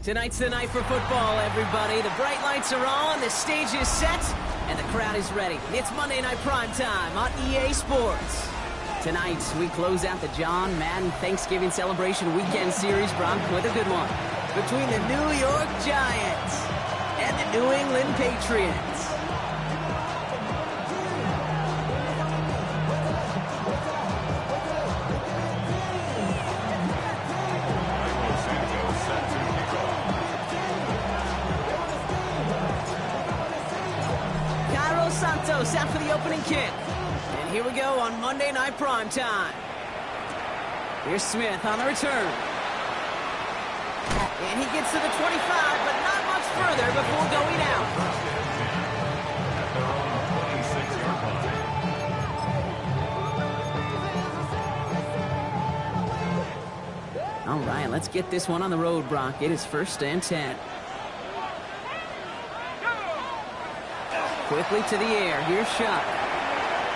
Tonight's the night for football, everybody. The bright lights are on, the stage is set, and the crowd is ready. It's Monday Night Prime Time on EA Sports. Tonight, we close out the Madden Thanksgiving Celebration Weekend Series, Bronc, with a good one. Between the New York Giants and the New England Patriots. Set for the opening kick. And here we go on Monday Night Prime Time. Here's Smith on the return. And he gets to the 25, but not much further before going out. All right, let's get this one on the road, Brock. It is 1st and 10. Quickly to the air. Here's Shuck.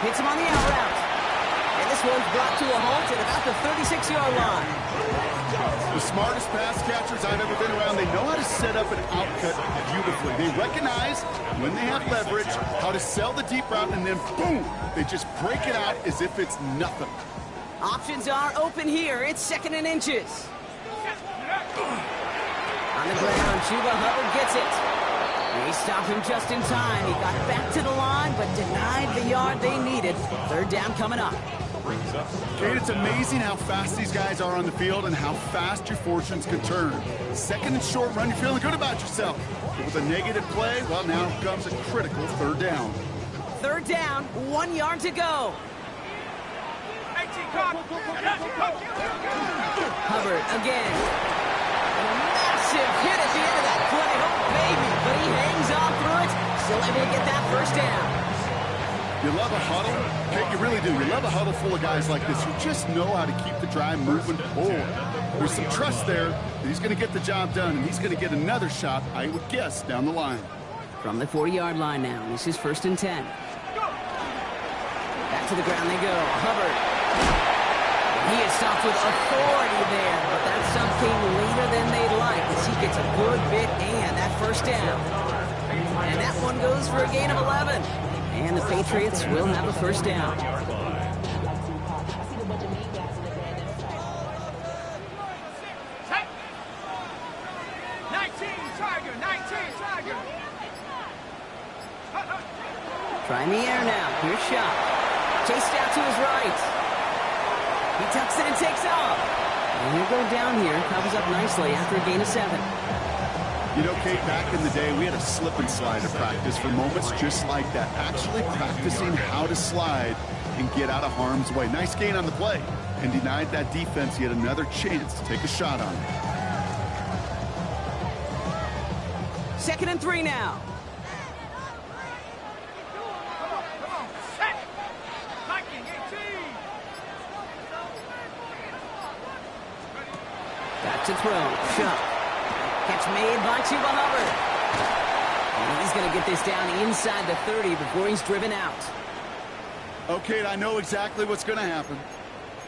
Hits him on the out route. And this one's brought to a halt at about the 36-yard line. The smartest pass catchers I've ever been around, they know how to set up an outcut beautifully. They recognize when they have leverage, how to sell the deep route, and then boom, they just break it out as if it's nothing. Options are open here. It's 2nd and inches. On the ground, Chuba Hubbard gets it. He stopped him just in time. He got back to the line, but denied the yard they needed. 3rd down coming up. Kate, it's amazing how fast these guys are on the field and how fast your fortunes can turn. 2nd and short run, you're feeling good about yourself. But with a negative play, well, now comes a critical 3rd down. 3rd down, 1 yard to go. Hubbard again. Massive hit at the end of that play. Oh, baby. But he hangs on through it. Still able to get that 1st down. You love a huddle. Hey, you really do. You love a huddle full of guys like this who just know how to keep the drive moving forward. There's some trust there that he's going to get the job done, and he's going to get another shot, I would guess, down the line. From the 40-yard line now. This is 1st and 10. Back to the ground they go. Hubbard. He is stopped with authority there, but that's something later than they'd like as he gets a good bit and that 1st down. And that one goes for a gain of 11. And the Patriots will have a 1st down. Trying the air now. Here's Shuck. Chased out to his right. He tucks it and takes off. And he'll go down here and covers up nicely after a gain of 7. You know, Kate, back in the day, we had a slip and slide to practice for moments just like that. Actually practicing how to slide and get out of harm's way. Nice gain on the play. And denied that defense yet another chance to take a shot on it. 2nd and 3 now. To throw. Shuck. Catch made by Chuba Hubbard. And he's going to get this down inside the 30 before he's driven out. Okay, I know exactly what's going to happen.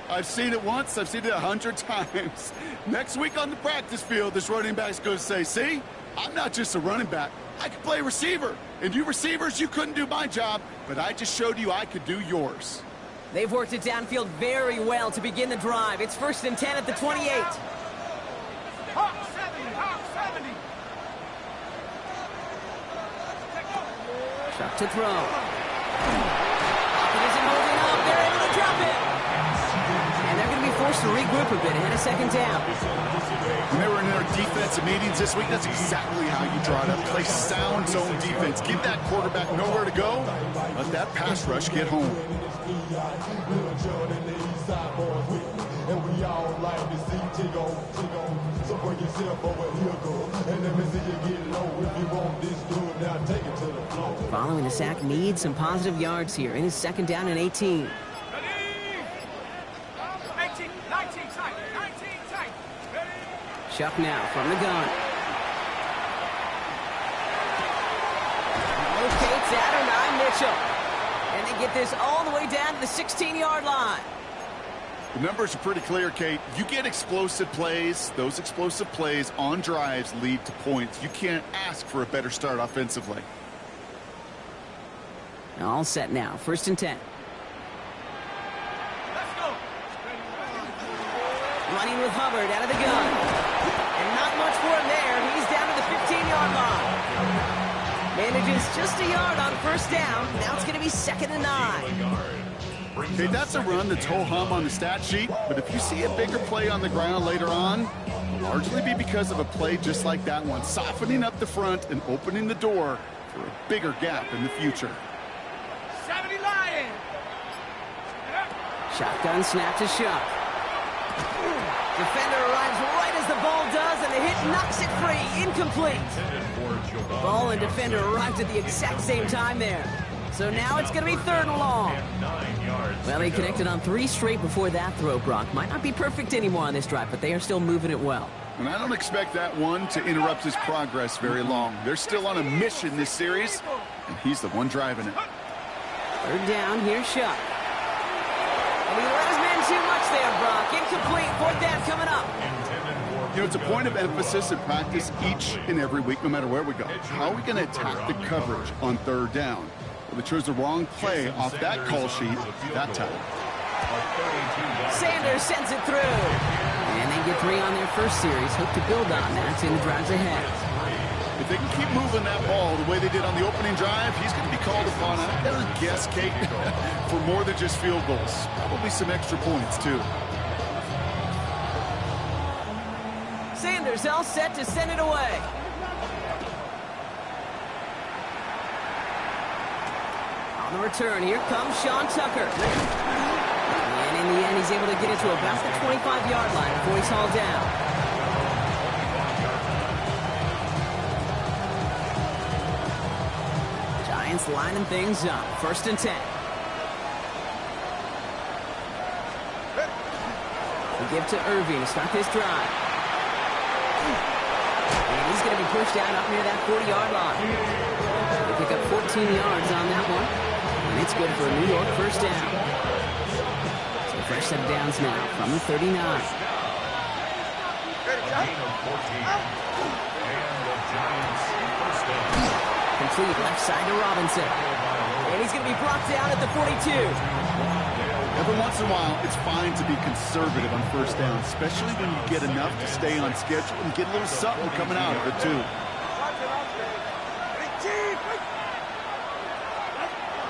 I've seen it once. I've seen it 100 times. Next week on the practice field, this running back's going to say, see, I'm not just a running back. I can play receiver. And you receivers, you couldn't do my job, but I just showed you I could do yours. They've worked it downfield very well to begin the drive. It's 1st and 10 at the 28. Shuck to throw. Pocket isn't holding up. They're able to drop it. And they're going to be forced to regroup a bit ahead of 2nd down. When they were in their defensive meetings this week, that's exactly how you draw it up. Play sound zone defense. Give that quarterback nowhere to go. Let that pass rush get home. And we all like to see Tigo. So bring yourself over here, go. And let me see you get low. If you want this dude, now take it to the floor. Following the sack needs some positive yards here. It is 2nd down and 18. 19 tight. Shuck now from the gun. Locates Adonai Mitchell. And they get this all the way down to the 16-yard line. The numbers are pretty clear, Kate. You get explosive plays. Those explosive plays on drives lead to points. You can't ask for a better start offensively. All set now. 1st and 10. Let's go. Running with Hubbard out of the gun. And not much for him there. He's down to the 15-yard line. Manages just a yard on 1st down. Now it's going to be 2nd and 9. Okay, that's a run that's ho-hum on the stat sheet, but if you see a bigger play on the ground later on, it'll largely be because of a play just like that one, softening up the front and opening the door for a bigger gap in the future. 70 Lions. Shotgun snap to Shuck. Defender arrives right as the ball does, and the hit knocks it free. Incomplete. The ball and defender arrived at the exact same time there. So now it's going to be 3rd and long. Well, he connected on 3 straight before that throw, Brock. Might not be perfect anymore on this drive, but they are still moving it well. And I don't expect that one to interrupt his progress very long. They're still on a mission this series, and he's the one driving it. 3rd down, here's Shuck. And he let his man too much there, Brock. Incomplete, 4th down coming up. You know, it's a point of emphasis in practice each and every week, no matter where we go. How are we going to attack the coverage on 3rd down? Well, they chose the wrong play off that call sheet that time. Sanders sends it through. And they get 3 on their 1st series. Hope to build on that in the drives ahead. If they can keep moving that ball the way they did on the opening drive, he's going to be called upon, I better guess, Kate, for more than just field goals. Probably some extra points, too. Sanders all set to send it away. On the return, here comes Sean Tucker. And in the end, he's able to get it to about the 25-yard line before he's hauled down. Giants lining things up. 1st and 10. We give to Irving to start this drive. And he's going to be pushed out up near that 40-yard line. They pick up 14 yards on that one. And it's good for a New York 1st down. So fresh set of downs now from the 39. Complete left side to Robinson. And he's going to be brought down at the 42. Every once in a while, it's fine to be conservative on 1st down, especially when you get enough to stay on schedule and get a little something coming out of it, too.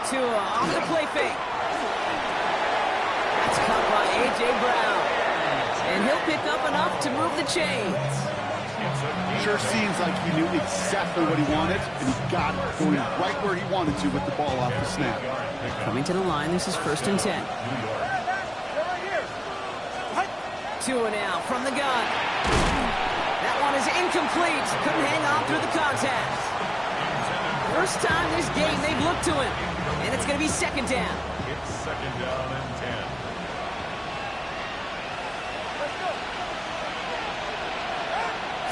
Tua on the play fake. That's caught by A.J. Brown. And he'll pick up enough to move the chains. Sure seems like he knew exactly what he wanted, and he got it, going right where he wanted to with the ball off the snap. Coming to the line, this is 1st and 10. Tua now from the gun. That one is incomplete. Couldn't hang on through the contact. First time this game they've looked to him. And it's going to be 2nd down. It's 2nd down and 10.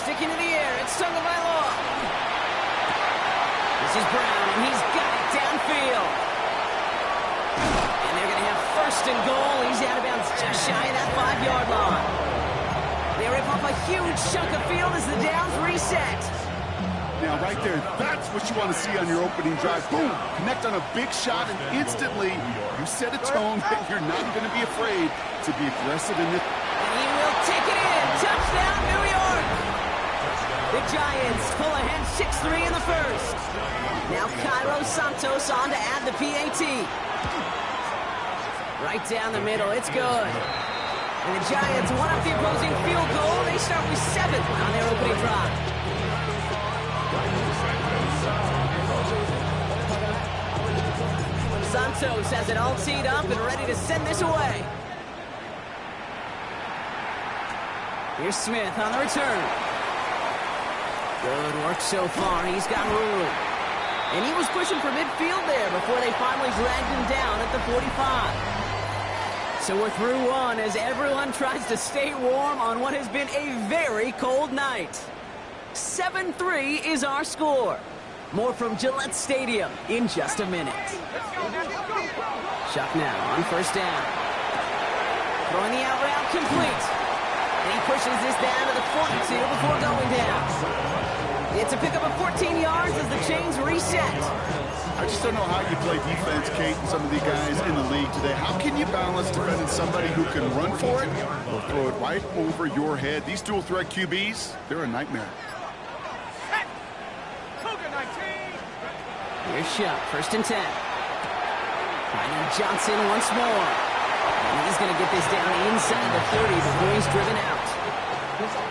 Sticking to the air, it's Tagovailoa. This is Brown, and he's got it downfield. And they're going to have 1st and goal. He's out of bounds just shy of that 5-yard line. They rip off a huge chunk of field as the downs reset. Now, right there, that's what you want to see on your opening drive. Boom! Connect on a big shot, and instantly you set a tone that you're not going to be afraid to be aggressive in this. And he will take it in. Touchdown, New York! The Giants pull ahead 6-3 in the 1st. Now Cairo Santos on to add the PAT. Right down the middle, it's good. And the Giants one up the opposing field goal. They start with 7 on their opening drive. Santos has it all teed up and ready to send this away. Here's Smith on the return. Good work so far. He's got room. And he was pushing for midfield there before they finally dragged him down at the 45. So we're through one as everyone tries to stay warm on what has been a very cold night. 7-3 is our score. More from Gillette Stadium in just a minute. Shuck now on 1st down. Throwing the out route complete. And he pushes this down to the 42 before going down. It's a pickup of 14 yards as the chains reset. I just don't know how you play defense, Kate, and some of the guys in the league today. How can you balance defending somebody who can run for it or throw it right over your head? These dual threat QBs, they're a nightmare. Here's Shuck, 1st and 10. Finding Johnson once more. And he's going to get this down inside the 30 before he's driven out.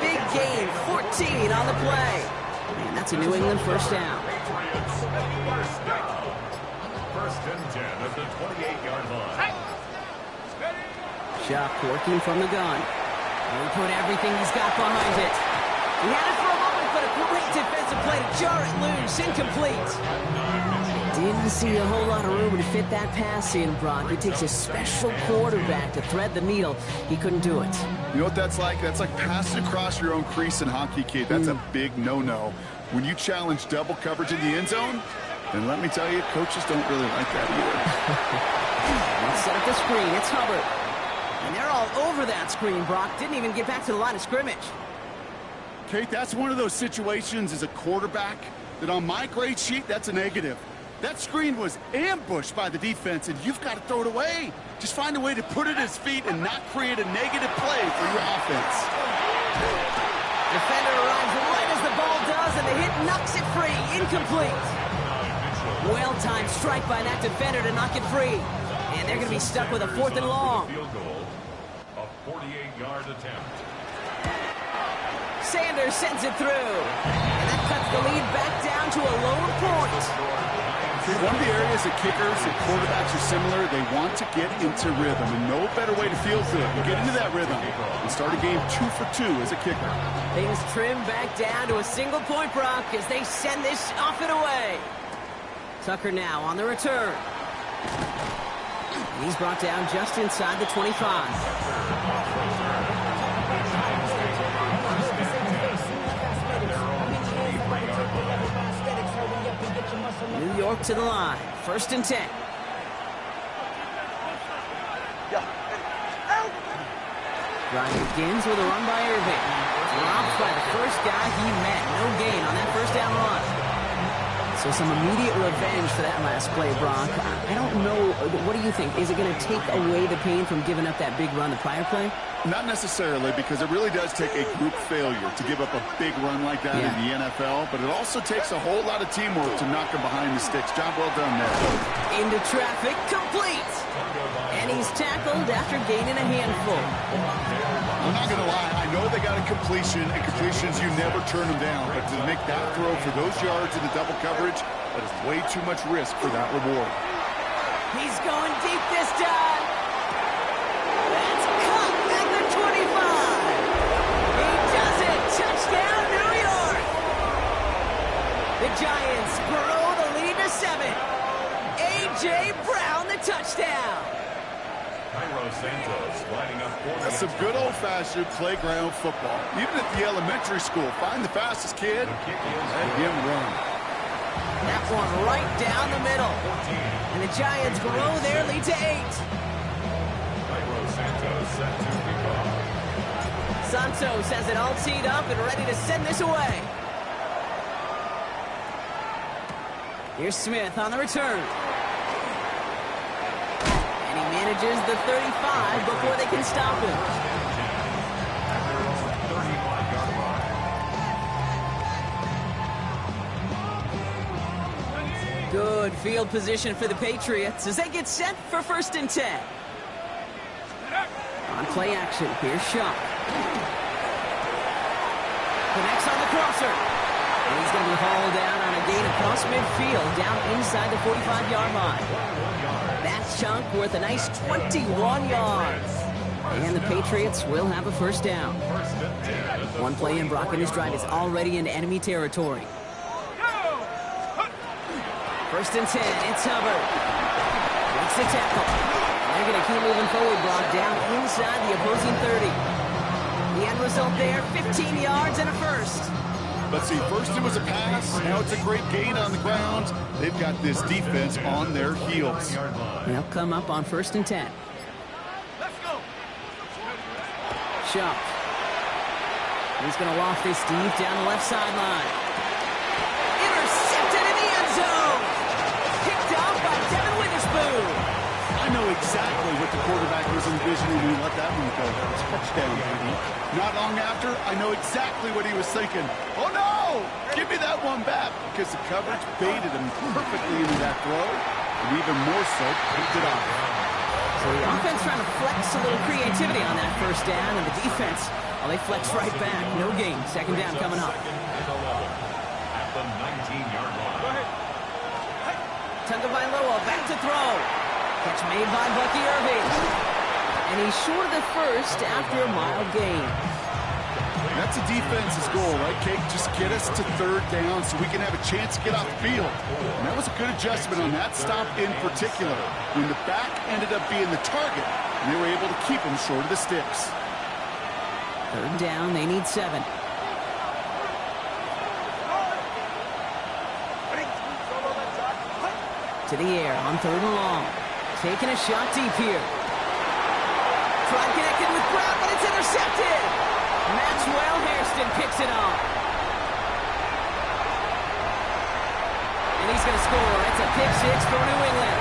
Big gain, 14 on the play. And that's a New England 1st down. First and 10 at the 28-yard line. Shuck working from the gun. And he put everything he's got behind it. He had it for a moment, but a great defensive play to jar it loose. Incomplete. Didn't see a whole lot of room to fit that pass in, Brock. It takes a special quarterback to thread the needle. He couldn't do it. You know what that's like? That's like passing across your own crease in hockey, Kate. That's a big no-no. When you challenge double coverage in the end zone, then let me tell you, coaches don't really like that either. Let's set up the screen. It's Hubbard. And they're all over that screen, Brock. Didn't even get back to the line of scrimmage. Kate, that's one of those situations as a quarterback that on my grade sheet, that's a negative. That screen was ambushed by the defense, and you've got to throw it away. Just find a way to put it at his feet and not create a negative play for your offense. Defender arrives right as the ball does, and the hit knocks it free. Incomplete. Well-timed strike by that defender to knock it free. And they're going to be stuck with a 4th and long. Field goal, a 48-yard attempt. Sanders sends it through. And that cuts the lead back down to a lower point. One of the areas that kickers and quarterbacks are similar, they want to get into rhythm, and no better way to feel good than get into that rhythm and start a game 2 for 2 as a kicker. Things trim back down to a single point, Brock, as they send this off and away. Tucker now on the return. He's brought down just inside the 25. New York to the line. 1st and 10. Drive begins with a run by Irving. Dropped by the first guy he met. No gain on that 1st down run. So some immediate revenge for that last play, Brock. I don't know. What do you think? Is it going to take away the pain from giving up that big run the prior play? Not necessarily, because it really does take a group failure to give up a big run like that in the NFL, but it also takes a whole lot of teamwork to knock him behind the sticks. Job well done there. Into traffic, complete! And he's tackled after gaining a handful. I'm not going to lie, I know they got a completion, and completions, you never turn them down, but to make that throw for those yards in the double coverage, that is way too much risk for that reward. He's going deep this time. That's cut at the 25. He does it. Touchdown, New York. The Giants grow the lead to 7. A.J. Brown, the touchdown. Santos lining up for That's some good old-fashioned playground football. Even at the elementary school, find the fastest kid, let him run. That one right down the middle. And the Giants grow their lead to 8. Santos has it all teed up and ready to send this away. Here's Smith on the return. And he manages the 35 before they can stop him. Good field position for the Patriots as they get set for 1st and 10. On play action, here's Shuck. Connects on the crosser. And he's going to be hauled down on a gain across midfield, down inside the 45-yard line. That chunk worth a nice 21 yards. And the Patriots will have a 1st down. One play in, Brock, and his drive is already into enemy territory. 1st and 10, it's Hubbard. Makes the tackle. They're going to keep moving forward, Brock, down inside the opposing 30. The end result there, 15 yards and a 1st. Let's see, first it was a pass, now it's a great gain on the ground. They've got this defense on their heels. They'll come up on 1st and 10. Let's go. shoved. He's going to loft this deep down the left sideline. Intercepted in the end zone. Picked off by Devin Witherspoon. I know exactly what the quarterback was envisioning when he let that one go. Touchdown, baby. Not long after, I know exactly what he was thinking. Oh, no! Give me that one back, because the coverage baited him perfectly into that throw, and even more so, picked it off. So the offense trying to flex a little creativity on that first down, and the defense, well, they flex right back. No gain. Second down coming up. At the 19-yard line. Tagovailoa back to throw. Catch made by Bucky Irving. And he's short of the first after a mild gain. That's a defense's goal, right, Kate? Just get us to third down so we can have a chance to get off the field. And that was a good adjustment on that stop in particular, when the back ended up being the target, and they were able to keep him short of the sticks. Third down, they need 7. To the air on third and long. Taking a shot deep here. Tried connected with Brown, but it's intercepted. Maxwell Hairston picks it off. And he's going to score. It's a pick 6 for New England.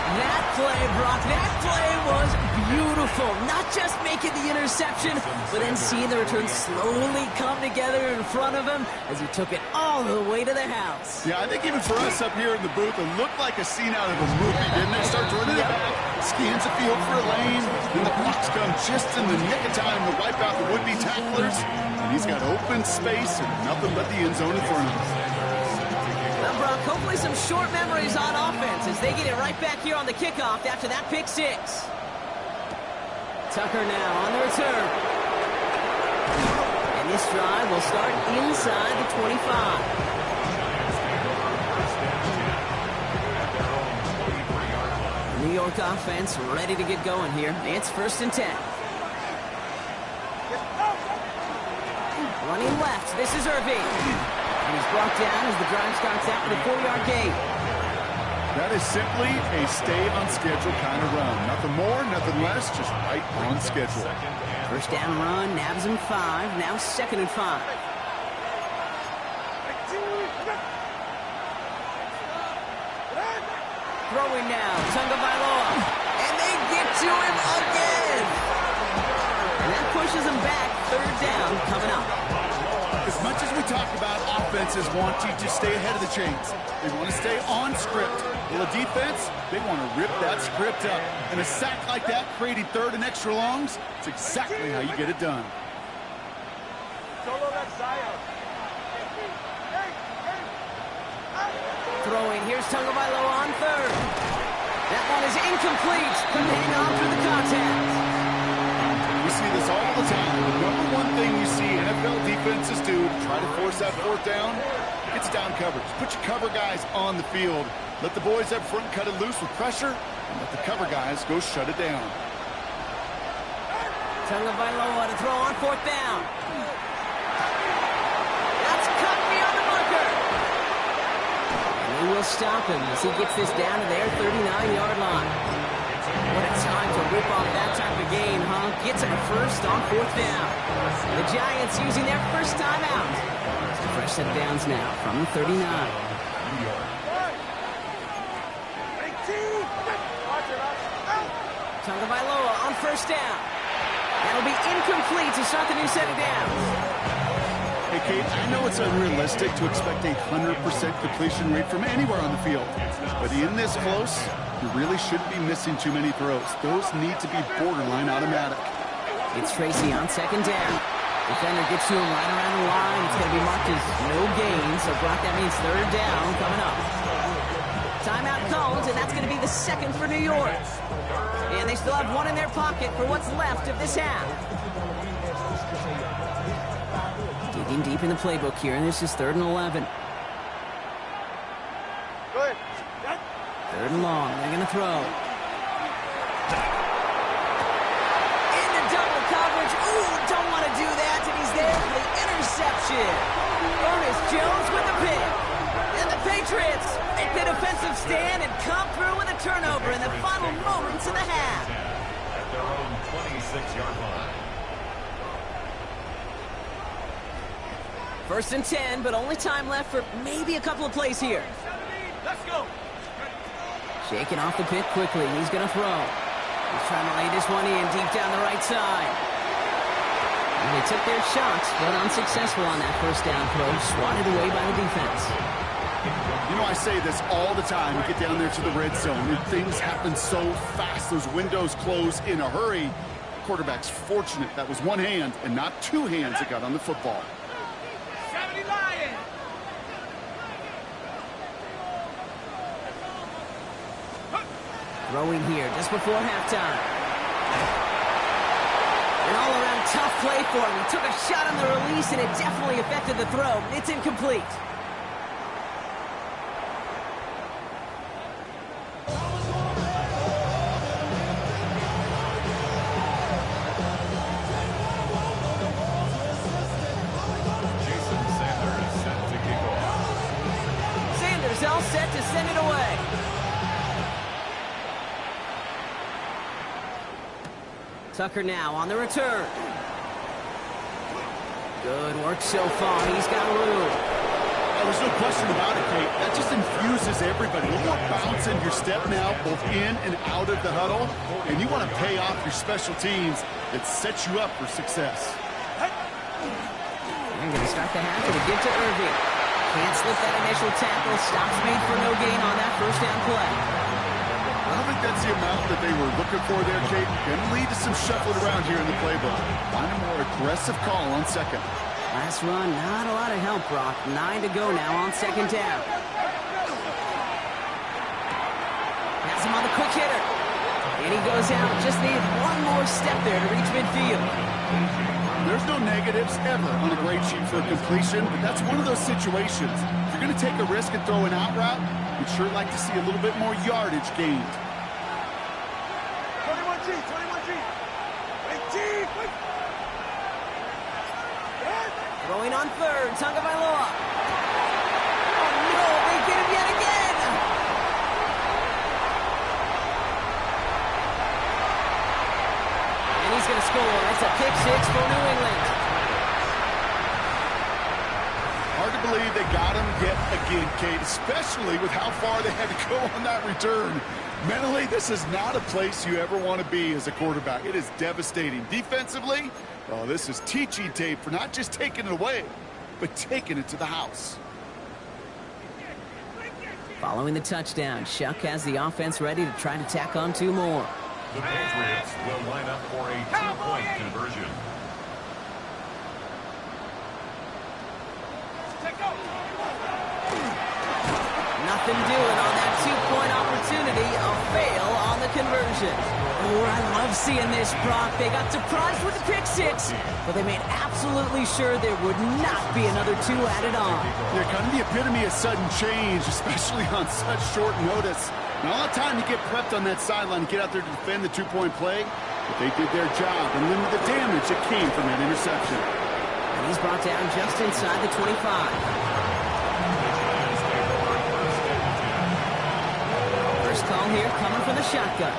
That play, Brock, that play was beautiful. Not just making the interception, but then seeing the return slowly come together in front of him as he took it all the way to the house. Yeah, I think even for us up here in the booth, it looked like a scene out of a movie, didn't it? Starts running it back, scans the field for a lane, and the Bucs come just in the nick of time to wipe out the would-be tacklers, and he's got open space and nothing but the end zone in front of him. Well, Brock, hopefully some short memories on offense as they get it right back here on the kickoff after that pick 6. Tucker now on the return. And this drive will start inside the 25. New York offense ready to get going here. It's 1st and 10. Running left. This is Irving. And he's brought down as the drive starts out with a 4-yard gain. That is simply a stay-on-schedule kind of run. Nothing more, nothing less, just right on schedule. First down run, nabs him 5, now 2nd and 5. Throwing now, Tagovailoa. And they get to him again. And that pushes him back, 3rd down coming up. As much as we talk about offenses wanting to stay ahead of the chains, they want to stay on script. Well, a defense, they want to rip that script up. And a sack like that, creating 3rd and extra longs, it's exactly how you get it done. Throwing, here's Tagovailoa on 3rd. That one is incomplete. Couldn't hang on through the contact. We see this all the time. The number one thing you see NFL defenses do to try to force that 4th down, it's down coverage. Put your cover guys on the field. Let the boys up front cut it loose with pressure, and let the cover guys go shut it down. Tagovailoa to throw on 4th down. That's cut beyond the marker. And he will stop him as he gets this down to their 39-yard line. What a time to rip off that type of gain, huh? Gets him a first on 4th down. The Giants using their first time out. It's a fresh set of downs now from the 39. Tagovailoa on 1st down. That'll be incomplete to start the new set of downs. Hey, Kate, I know it's unrealistic to expect a 100% completion rate from anywhere on the field. But in this close, you really shouldn't be missing too many throws. Those need to be borderline automatic. It's Tracy on 2nd down. Defender gets to him right around the line. It's going to be marked as no gain. So, Brock, that means 3rd down coming up. Timeout called, and that's going to be the 2nd for New York. And they still have 1 in their pocket for what's left of this half. Digging deep in the playbook here, and this is 3rd and 11. 3rd and long, they're going to throw. Into double coverage. Ooh, don't want to do that, and he's there for the interception. Ernest Jones with the pick. And the Patriots make the defensive stand and come through with a turnover in the final moments of the half. at their own 26-yard line. First and 10, but only time left for maybe a couple of plays here. Let's go. Shaking off the pit quickly. He's going to throw. He's trying to lay this one in deep down the right side. And they took their shots, but unsuccessful on that first down throw. Swatted away by the defense. You know, I say this all the time. We get down there to the red zone, and things happen so fast. Those windows close in a hurry. Quarterback's fortunate that was one hand and not two hands that got on the football. 70 Lions. Throwing here just before halftime. An all-around tough play for him. He took a shot on the release, and it definitely affected the throw. It's incomplete. All set to send it away. Tucker now on the return. Good work so far. He's got room. Oh, there's no question about it, Kate. That just infuses everybody. A little more bounce in your step now, both in and out of the huddle. And you want to pay off your special teams that sets you up for success. They're going to start the half with a give to Irving. Can't slip that initial tackle. Stops made for no gain on that first down play. I don't think that's the amount that they were looking for there, Kate. Going to lead to some shuffling around here in the playbook. Find a more aggressive call on second. Last run, not a lot of help, Brock. 9 to go now on second down. Has him on the quick hitter. And he goes out. Just needed one more step there to reach midfield. There's no negatives ever on a grade sheet for a completion, but that's one of those situations. If you're going to take a risk and throw an out route, we'd sure like to see a little bit more yardage gained. 21G, 21G. 18. Throwing on third, Tagovailoa. Oh no, they get him yet again. And he's going to score. That's a pick six for New England. Hard to believe they got him yet again, Kate, especially with how far they had to go on that return. Mentally, this is not a place you ever want to be as a quarterback. It is devastating. Defensively, oh, this is teaching tape for not just taking it away, but taking it to the house. Following the touchdown, Shuck has the offense ready to try to tack on two more. The Patriots will line up for a two-point conversion. Nothing doing on that two-point opportunity. A fail on the conversion. Oh, I love seeing this, Brock. They got surprised with the pick six, but they made absolutely sure there would not be another two added on. Yeah, kind of the epitome of sudden change, especially on such short notice. Not a lot of time to get prepped on that sideline to get out there to defend the two-point play, but they did their job and limit the damage that came from that interception. And he's brought down just inside the 25. First call here coming from the shotgun.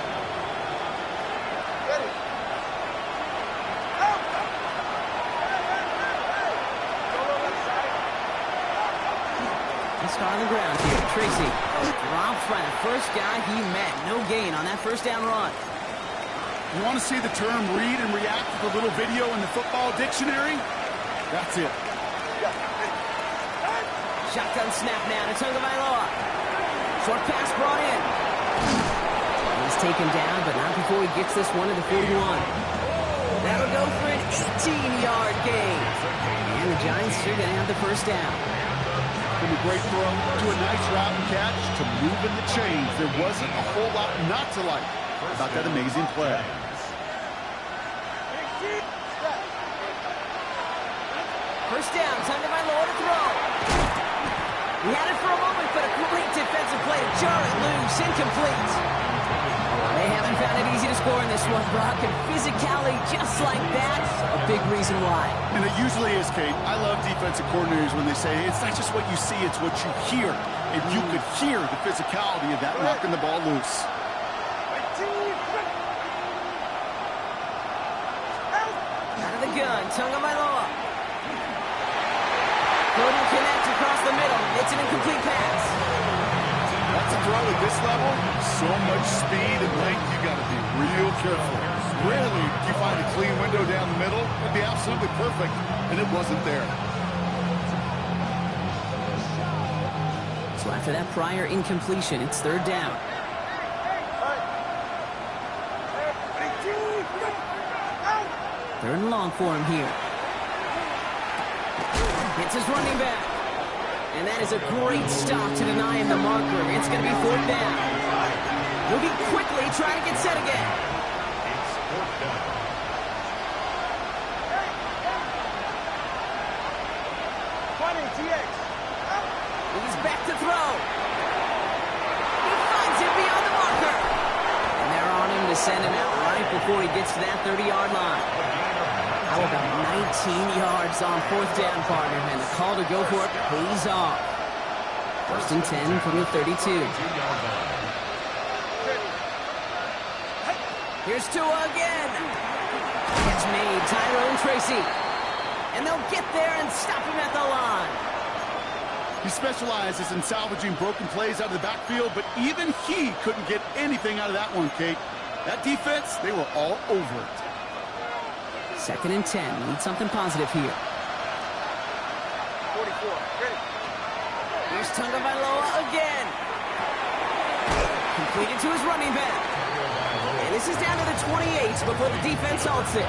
Let's start on the ground here. Tracy dropped by the first guy he met. No gain on that first down run. You want to see the term read and react with a little video in the football dictionary? That's it. Shotgun snap now to Tagovailoa. Short pass brought in. He's taken down, but not before he gets this one to the 41. That'll go for an 18-yard gain. And the Giants are going to have the first down. From a great throw to a nice route and catch to moving the chains. There wasn't a whole lot not to like about that amazing play. First down, Tagovailoa to throw. He had it for a moment, but a great defensive play to jar it loose, incomplete. They haven't found it easy to score in this one, Brock, and physicality just like that, a big reason why. And it usually is, Kate. I love defensive coordinators when they say, it's not just what you see, it's what you hear. And you could hear the physicality of that knocking the ball loose. Tagovailoa. Couldn't connect across the middle. It's an incomplete pass. That's a throw at this level. So much speed and length, you got to be real careful. Rarely do you find a clean window down the middle. It'd be absolutely perfect, and it wasn't there. So after that prior incompletion, it's third down. Third and long for him here. It's his running back. And that is a great stop to deny him the marker. It's going to be fourth down. Moving quickly, trying to get set again. It's fourth down. 20, TX. He's back to throw. He finds it beyond the marker. And they're on him to send him out right before he gets to that 30-yard line. How about 19 yards on fourth down, partner? And the call to go for it pays off. First and 10 from the 32. Here's Tua again. Catch made, Tyrone Tracy. And they'll get there and stop him at the line. He specializes in salvaging broken plays out of the backfield, but even he couldn't get anything out of that one, Kate. That defense, they were all over it. Second and 10. Need something positive here. 44, ready. Here's Tagovailoa again. Completed to his running back. And this is down to the 28 before the defense halts it.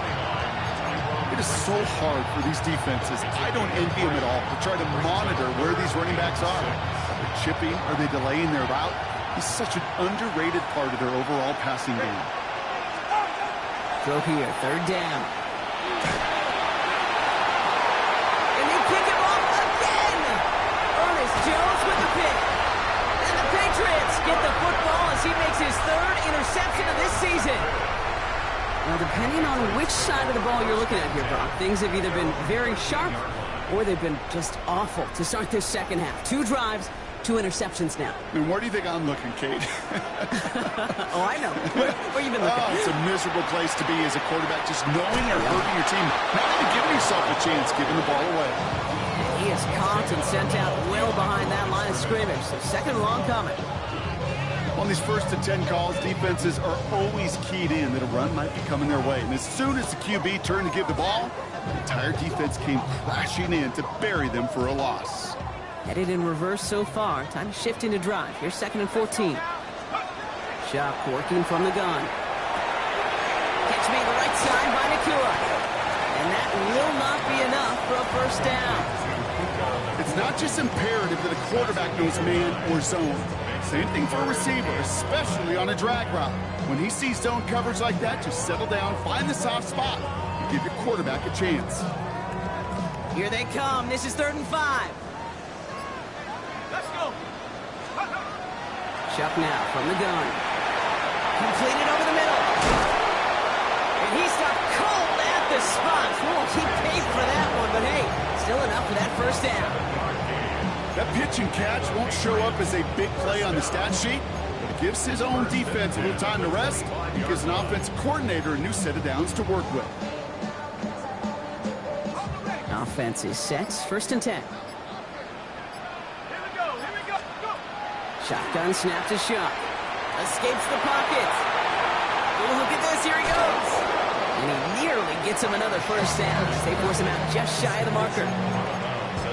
It is so hard for these defenses. I don't envy them at all to try to monitor where these running backs are. Are they chipping? Are they delaying their route? He's such an underrated part of their overall passing game. Throw here, third down. And they pick him off again. Ernest Jones with the pick. And the Patriots get the football as he makes his third interception of this season. Now, depending on which side of the ball you're looking at here, Brock, things have either been very sharp or they've been just awful to start this second half. 2 drives, 2 interceptions now. And where do you think I'm looking, Kate? Oh, I know. Where you been looking? Oh, it's a miserable place to be as a quarterback, just knowing you're hurting your team, not even giving yourself a chance, giving the ball away. He is caught and sent out well behind that line of scrimmage. So second and long coming. On these first and 10 calls, defenses are always keyed in that a run might be coming their way. And as soon as the QB turned to give the ball, the entire defense came crashing in to bury them for a loss. Headed in reverse so far. Time to shift into drive. Here's second and 14. Shot working from the gun. Catch me the right side by Nakua. And that will not be enough for a first down. It's not just imperative that a quarterback knows man or zone. Same thing for a receiver, especially on a drag route. When he sees zone coverage like that, just settle down, find the soft spot, and give your quarterback a chance. Here they come. This is third and 5. Let's go. Chuck now from the gun. Completed over the middle. And he stopped cold at the spot. Won't keep pace for that one, but hey, still enough for that first down. That pitch and catch won't show up as a big play on the stat sheet, but it gives his own defense a little time to rest. It gives an offensive coordinator a new set of downs to work with. Offense is set. First and 10. Here we go, go. Shotgun snap to Shuck. Escapes the pocket. Oh, look at this. Here he goes. And he nearly gets him another first down. They force him out just shy of the marker.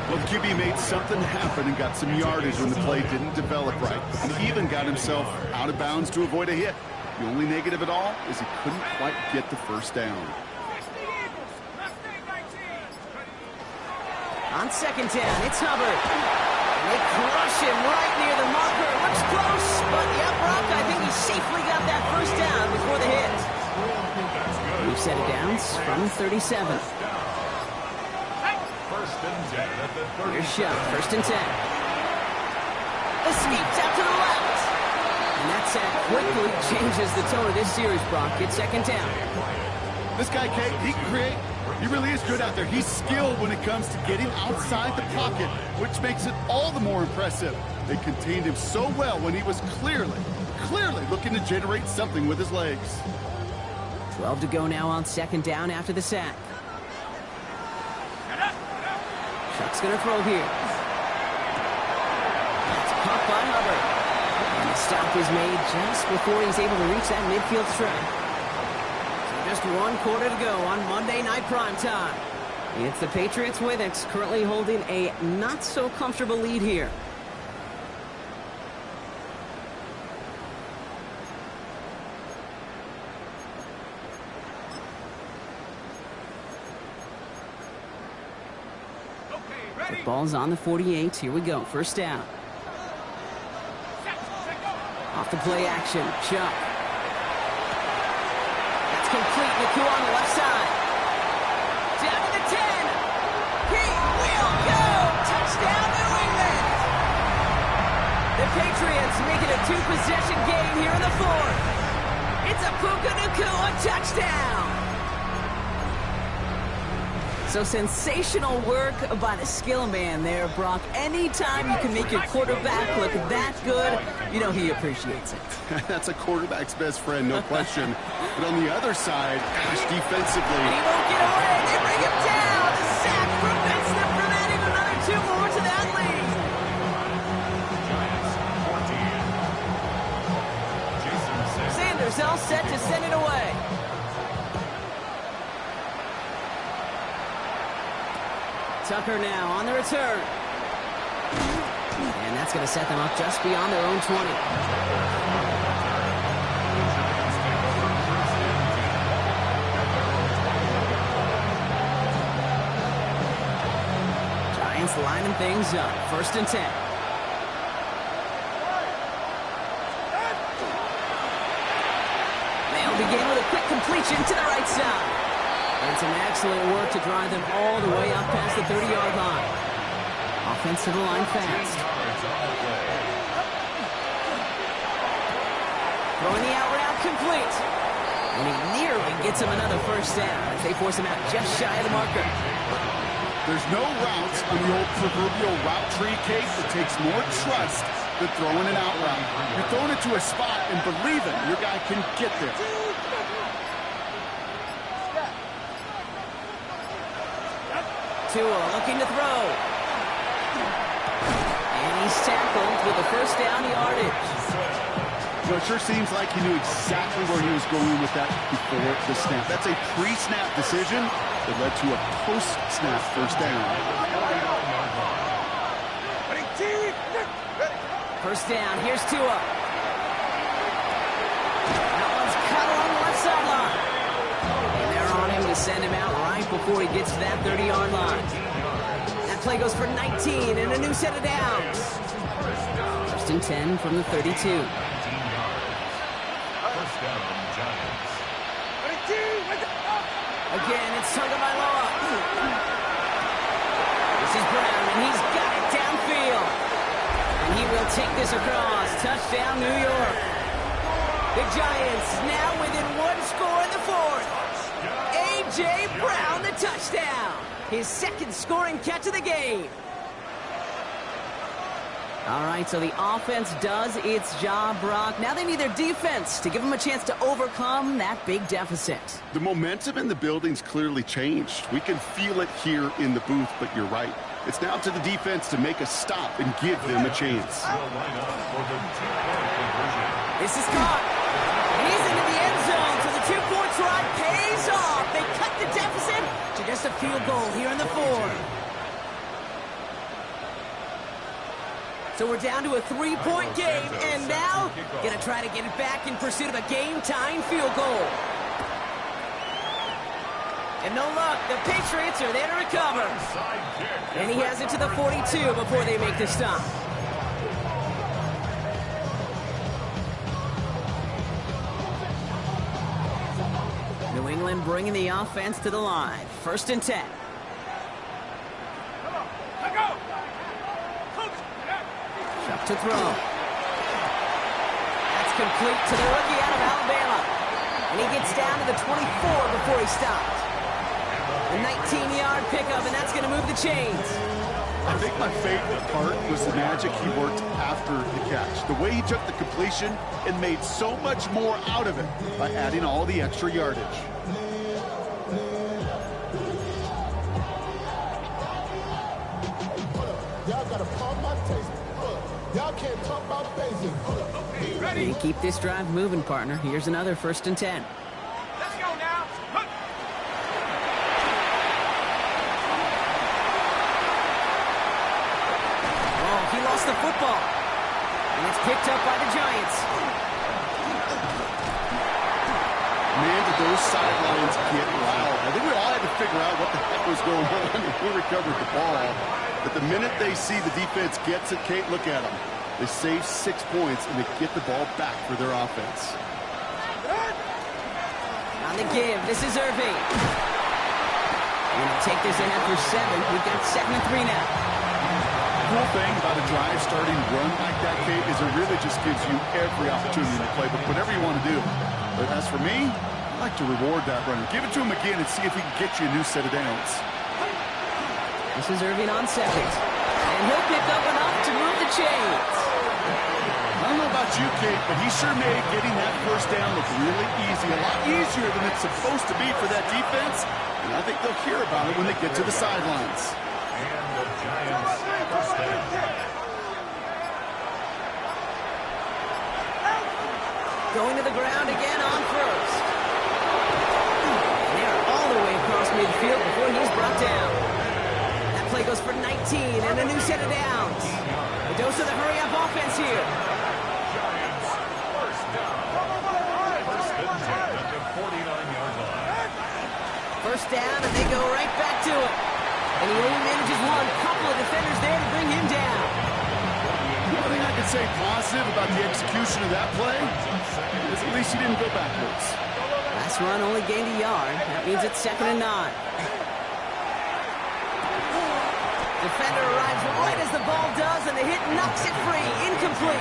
Well, the QB made something happen and got some yardage when the play didn't develop right. And he even got himself out of bounds to avoid a hit. The only negative at all is he couldn't quite get the first down. On second down, it's Hubbard. And they crush him right near the marker. Looks close, but yep, Brock, I think he safely got that first down before the hit. We've set it downs from 37. First and 10 at the 30. Here's Shuck, first and 10. The sweeps out to the left. And that sack quickly changes the tone of this series, Brock. It's second down. This guy, Kate, he can create. He really is good out there. He's skilled when it comes to getting outside the pocket, which makes it all the more impressive. They contained him so well when he was clearly looking to generate something with his legs. 12 to go now on second down after the sack. Chuck's going to throw here. That's caught by Hubbard. And the stop is made just before he's able to reach that midfield strike. So just 1 quarter to go on Monday Night Primetime. It's the Patriots with it, currently holding a not-so-comfortable lead here. The ball's on the 48. Here we go. First down. Off the play action. Chuck. That's complete. Naku on the left side. Down to the 10. He will go. Touchdown, New England. The Patriots making a 2-possession game here in the 4th. It's a Puka Nacua touchdown. So sensational work by the skill man there, Brock. Anytime you can make your quarterback look that good, you know he appreciates it. That's a quarterback's best friend, no question. But on the other side, gosh, defensively. And he won't get away. They bring him down. The sack prevents them from adding another 2 more to that lead. Giants 14. Sanders all set to send it away. Tucker now on the return. And that's going to set them up just beyond their own 20. Giants lining things up. 1st and 10. They'll begin with a quick completion to the right side. And some excellent work to drive them all the way up past the 30-yard line. Offensive line fast. Throwing the out route complete. And he nearly gets him another first down as they force him out just shy of the marker. There's no routes on the old proverbial route tree, Kate. It takes more trust than throwing an out route. You're throwing it to a spot and believing your guy can get there. Tua looking to throw. And he's tackled with the first down yardage. So it sure seems like he knew exactly where he was going with that before the snap. That's a pre-snap decision that led to a post-snap first down. First down, here's Tua. That one's cut along the left sideline. And they're on him to send him out right before he gets to that 30-yard line. That play goes for 19 and a new set of downs. 1st and 10 from the 32. Again, it's Tagovailoa. This is Brown, and he's got it downfield. And he will take this across. Touchdown, New York. The Giants now within 1 score in the 4th. A.J. Brown, the touchdown. His 2nd scoring catch of the game. All right, so the offense does its job, Brock. Now they need their defense to give them a chance to overcome that big deficit. The momentum in the building's clearly changed. We can feel it here in the booth, but you're right. It's now to the defense to make a stop and give them a chance. This is caught. He's into the end zone, so the 2-point try pays off. They cut the deficit to just a field goal here in the 4th. So we're down to a 3-point game, and now going to try to get it back in pursuit of a game-tying field goal. And no luck. The Patriots are there to recover. And he has it to the 42 before they make the stop. New England bringing the offense to the line. 1st and 10. Chuck to throw. That's complete to the rookie out of Alabama. And he gets down to the 24 before he stopped. A 19-yard pickup, and that's going to move the chains. I think my favorite part was the magic he worked after the catch. The way he took the completion and made so much more out of it by adding all the extra yardage. Y'all gotta pump my taste. Y'all can't talk about basic. They keep this drive moving, partner. Here's another 1st and 10. Let's go now. Look. Oh, he lost the football. And it's picked up by the Giants. Man, did those sidelines get loud. I think we all had to figure out what the heck was going on and who recovered the ball. But the minute they see the defense gets it, Kate, look at them. They save 6 points, and they get the ball back for their offense. On the give, this is Irving. Going to take this ahead for 7. We've got 2nd and 3 now. The cool thing about a drive starting run like that, Kate, is it really just gives you every opportunity to play, but whatever you want to do. But as for me, I like to reward that runner. Give it to him again and see if he can get you a new set of downs. This is Irving on 2nd. And he'll pick up enough to move the chains. I don't know about you, Kate, but he sure made getting that 1st down look really easy. A lot easier than it's supposed to be for that defense. And I think they'll hear about it when they get to the sidelines. And the Giants first down. Going to the ground again on 1st. And they're all the way across midfield before he's brought down. That play goes for 19 and a new set of downs. A dose of the hurry-up offense here. Giants first down. 1st and 10 at the 49-yard line. 1st down, and they go right back to it. And he only manages one. Couple of defenders there to bring him down. One thing I can say positive about the execution of that play is at least he didn't go backwards. Last run only gained a yard. That means it's 2nd and 9. Defender arrives right as the ball does, and the hit knocks it free. Incomplete.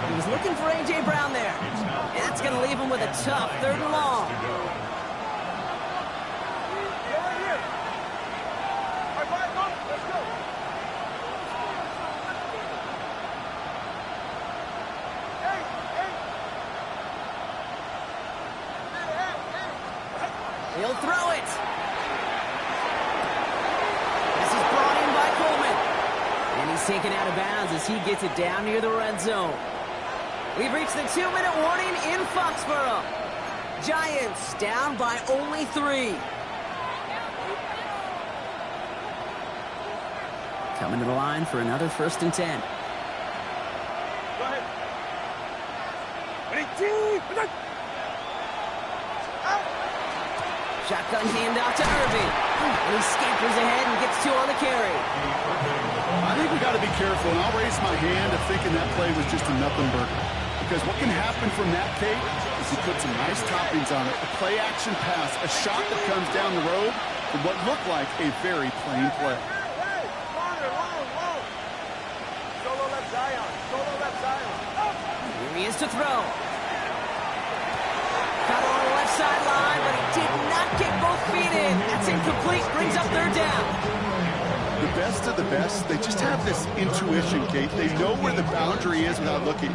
He was looking for A.J. Brown there. And that's going to leave him with a tough 3rd and long. He'll throw it. This is brought in by Coleman. And he's taken out of bounds as he gets it down near the red zone. We've reached the 2-minute warning in Foxborough. Giants down by only 3. Coming to the line for another 1st and 10. Go ahead. Ready, team. Shotgun handoff to Irving. And he scampers ahead and gets 2 on the carry. I think we got to be careful, and I'll raise my hand of thinking that play was just a nothing burger. Because what can happen from that, Kate, is he put some nice toppings on it. A play-action pass, a shot that comes down the road from what looked like a very plain play. Hey, longer, long. Solo left Zion. Here he is to throw. Got on the left sideline, but he did not get both feet in. That's incomplete. Brings up 3rd down. The best of the best, they just have this intuition, Kate. They know where the boundary is without looking.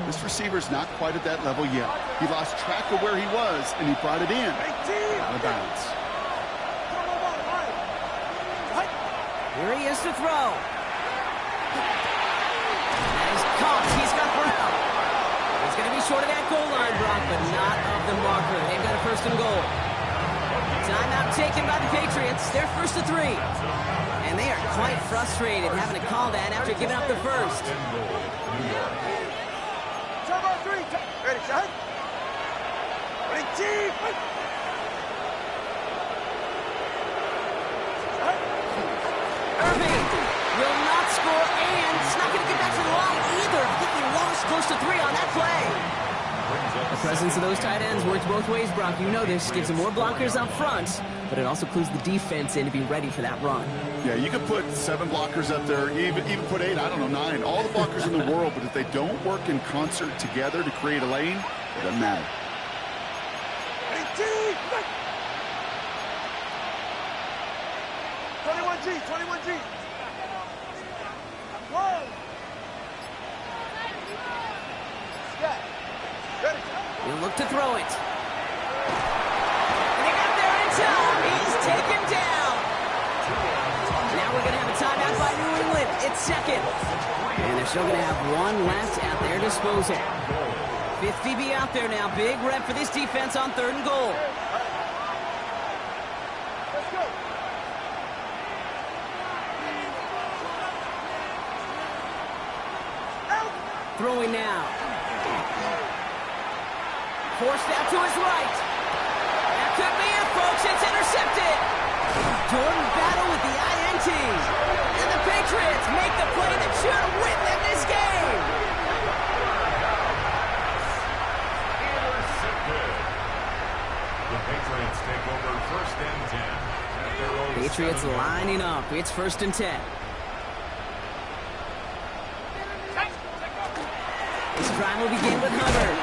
This receiver's not quite at that level yet. He lost track of where he was, and he brought it in. Out of bounds. Here he is to throw. That is caught. He's got Brown. He's going to be short of that goal line, Brock, but not of the marker. They've got a 1st and goal. Timeout taken by the Patriots. They're 1st to 3. And they are quite frustrated having to call that after giving up the 1st. Time on 3. Ready, shot. Ready, team. Irving will not score, and it's not going to get back to the line either. I think he lost close to 3 on that play. The presence of those tight ends works both ways, Brock. You know this. Gives them more blockers up front, but it also clues the defense in to be ready for that run. Yeah, you could put 7 blockers up there, even put 8, I don't know, 9. All the blockers in the world, but if they don't work in concert together to create a lane, it doesn't matter. 21G. Whoa. Scott. Ready. He'll look to throw it. And he got there in time. He's taken down. Now we're going to have a timeout by New England. second. And they're still going to have one left at their disposal. Fifth DB out there now. Big rep for this defense on 3rd and goal. Throwing now. Forced out to his right. That could be it, folks. It's intercepted. Jordan battle with the INT. And the Patriots make the play that should win them this game. Intercepted. The Patriots take over 1st and 10. At their own Patriots 7-yard line. lining up. It's 1st and 10. This drive will begin with Hubbard.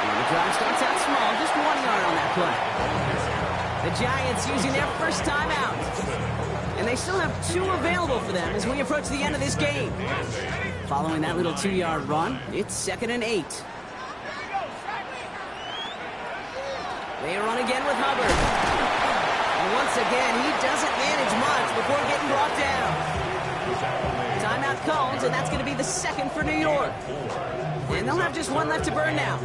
And the drive starts out small, just 1 yard on that play. The Giants using their first timeout. And they still have 2 available for them as we approach the end of this game. Following that little 2-yard run, it's 2nd and 8. They run again with Hubbard. And once again, he doesn't manage much before getting brought down. Timeout calls, and that's going to be the 2nd for New York. And they'll have just 1 left to burn now.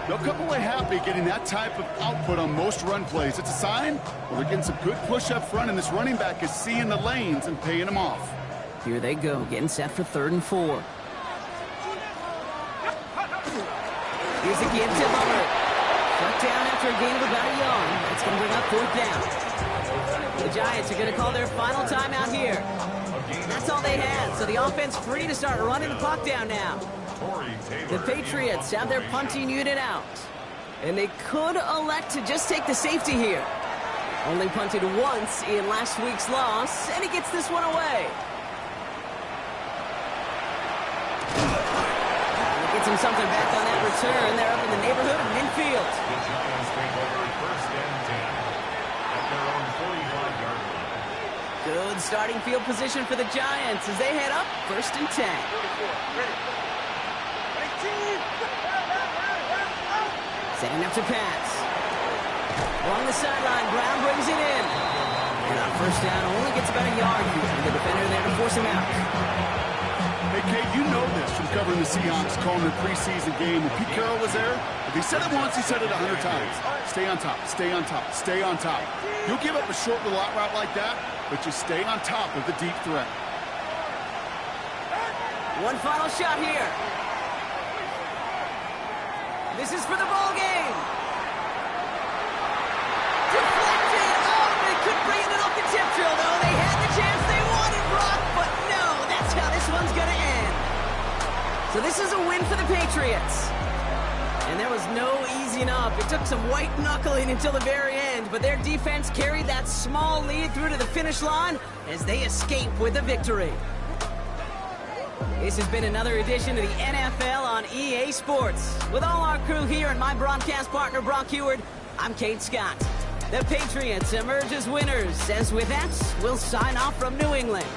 They'll come away happy getting that type of output on most run plays. It's a sign, well, they're getting some good push up front, and this running back is seeing the lanes and paying them off. Here they go, getting set for 3rd and 4. Here's a give to Hubbard. Shut down after a gain of about a yard. It's going to bring up 4th down. The Giants are going to call their final timeout here. That's all they had, so the offense free to start running the clock down now. The Patriots have their punting unit out. And they could elect to just take the safety here. Only punted once in last week's loss, and he gets this one away. Gets him something back on that return. They're up in the neighborhood of midfield. The Giants take over 1st and 10 at their own 45-yard line. Good starting field position for the Giants as they head up 1st and 10. Setting up to pass. Along the sideline, Brown brings it in. And on 1st down, only gets about a yard here. The defender there to force him out. Hey, Kate, you know this from covering the Seahawks, calling their preseason game. When Pete Carroll was there, if he said it once, he said it 100 times. Stay on top, stay on top, stay on top. You'll give up a short little out route like that, but you stay on top of the deep threat. One final shot here. This is for the ball game. Deflected. Oh, they could bring in an open tip drill, though. They had the chance they wanted, Brock, but no, that's how this one's going to end. So this is a win for the Patriots. And there was no easing up. It took some white knuckling until the very end, but their defense carried that small lead through to the finish line as they escape with a victory. This has been another edition of the NFL on EA Sports. With all our crew here and my broadcast partner, Brock Heward, I'm Kate Scott. The Patriots emerge as winners, as with that, we'll sign off from New England.